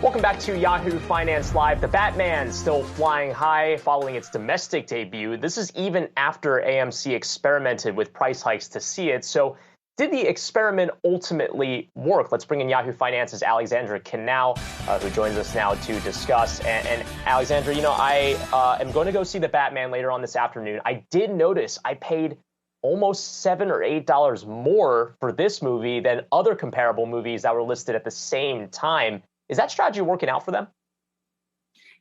Welcome back to Yahoo Finance Live. The Batman still flying high following its domestic debut. This is even after AMC experimented with price hikes to see it. So did the experiment ultimately work? Let's bring in Yahoo Finance's Alexandra Canal, who joins us now to discuss. And Alexandra, you know, I am going to go see The Batman later on this afternoon. I did notice I paid almost $7 or $8 more for this movie than other comparable movies that were listed at the same time. Is that strategy working out for them?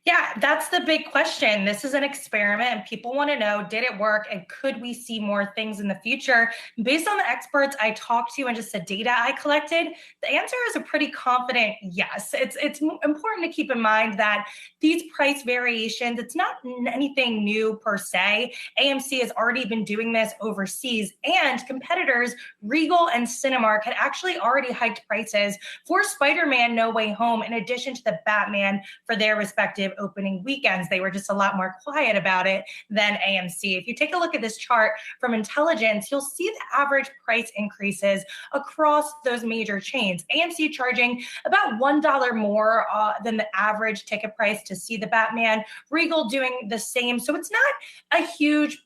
Yeah, that's the big question. This is an experiment and people want to know, did it work and could we see more things in the future? Based on the experts I talked to and just the data I collected, the answer is a pretty confident yes. It's important to keep in mind that these price variations, it's not anything new per se. AMC has already been doing this overseas, and competitors Regal and Cinemark had actually already hiked prices for Spider-Man No Way Home in addition to the Batman for their respective opening weekends. They were just a lot more quiet about it than AMC. If you take a look at this chart from Intelligence, you'll see the average price increases across those major chains. AMC charging about $1 more than the average ticket price to see the Batman. Regal doing the same. So it's not a huge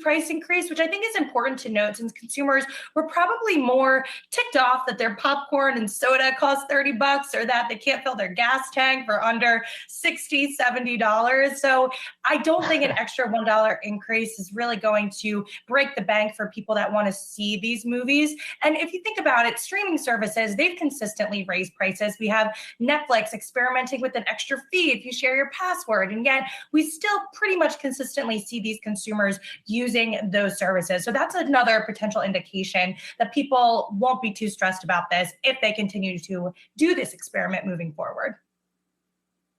price increase, which I think is important to note since consumers were probably more ticked off that their popcorn and soda cost $30 or that they can't fill their gas tank for under $60, $70. So I don't think an extra $1 increase is really going to break the bank for people that want to see these movies. And if you think about it, streaming services, they've consistently raised prices. We have Netflix experimenting with an extra fee if you share your password. And yet we still pretty much consistently see these consumers using those services. So that's another potential indication that people won't be too stressed about this if they continue to do this experiment moving forward.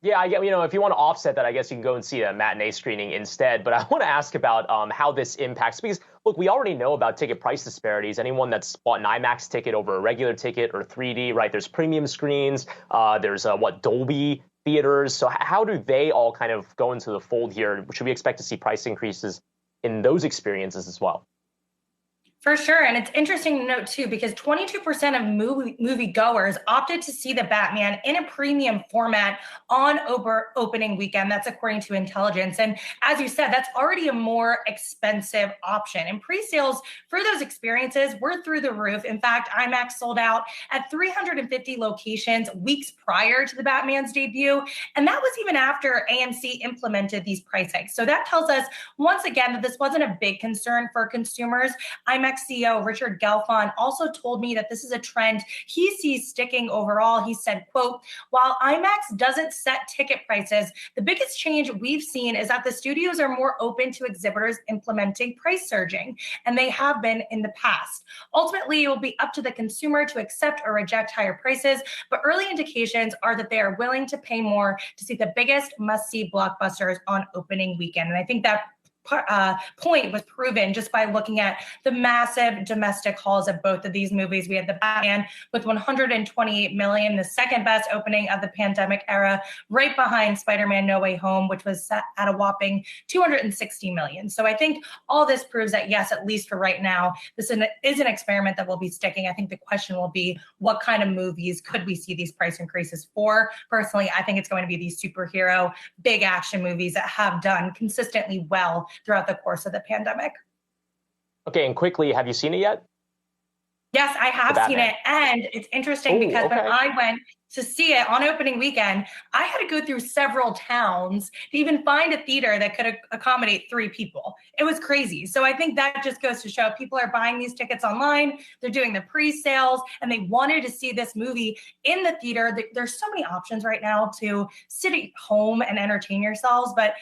Yeah, I get, you know, if you want to offset that, I guess you can go and see a matinee screening instead. But I want to ask about how this impacts, because, look, we already know about ticket price disparities. Anyone that's bought an Imax ticket over a regular ticket or 3D, right? There's premium screens. There's Dolby theaters. So how do they all kind of go into the fold here? Should we expect to see price increases in those experiences as well? For sure. And it's interesting to note, too, because 22% of moviegoers opted to see the Batman in a premium format on opening weekend. That's according to Intelligence. And as you said, that's already a more expensive option. And pre-sales for those experiences were through the roof. In fact, Imax sold out at 350 locations weeks prior to the Batman's debut. And that was even after AMC implemented these price hikes. So that tells us, once again, that this wasn't a big concern for consumers. Imax CEO Richard Gelfond also told me that this is a trend he sees sticking overall. He said, quote, while IMAX doesn't set ticket prices, the biggest change we've seen is that the studios are more open to exhibitors implementing price surging, and they have been in the past. Ultimately, it will be up to the consumer to accept or reject higher prices, but early indications are that they are willing to pay more to see the biggest must-see blockbusters on opening weekend. And I think that point was proven just by looking at the massive domestic hauls of both of these movies. We had the Batman with 128 million, the second best opening of the pandemic era, right behind Spider-Man No Way Home, which was set at a whopping 260 million. So I think all this proves that, yes, at least for right now, this is an experiment that will be sticking. I think the question will be, what kind of movies could we see these price increases for? Personally, I think it's going to be these superhero, big action movies that have done consistently well throughout the course of the pandemic. Okay, and quickly, have you seen it yet? Yes, I have seen it. And it's interesting because when I went to see it on opening weekend, I had to go through several towns to even find a theater that could accommodate 3 people. It was crazy. So I think that just goes to show people are buying these tickets online. They're doing the pre-sales and they wanted to see this movie in the theater. There's so many options right now to sit at home and entertain yourselves, but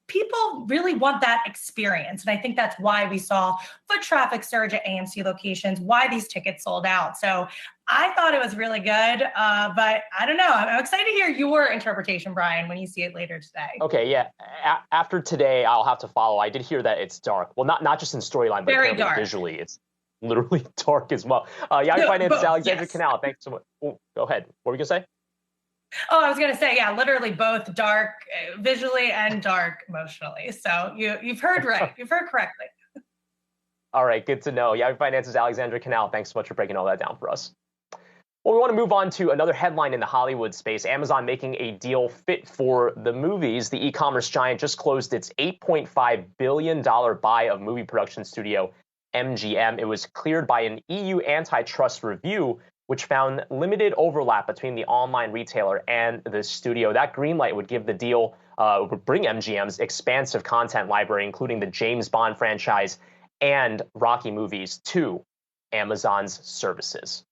people really want that experience. And I think that's why we saw foot traffic surge at AMC locations, why these tickets sold out. So I thought it was really good, but I don't know. I'm excited to hear your interpretation, Brian, when you see it later today. Okay, yeah. After today, I'll have to follow. I did hear that it's dark. Well, not just in storyline, but very dark. Visually. It's literally dark as well. Yahoo Finance's Alexandra Canal, thanks so much. Oh, go ahead. What were you going to say? Oh, I was going to say, yeah, literally both dark visually and dark emotionally. So you've heard right. You've heard correctly. All right, good to know. Yahoo Finance's Alexandra Canal, thanks so much for breaking all that down for us. Well, we want to move on to another headline in the Hollywood space. Amazon making a deal fit for the movies. The e-commerce giant just closed its $8.5 billion buy of movie production studio MGM. It was cleared by an EU antitrust review, which found limited overlap between the online retailer and the studio. That green light would give the deal, would bring MGM's expansive content library, including the James Bond franchise and Rocky movies, to Amazon's services.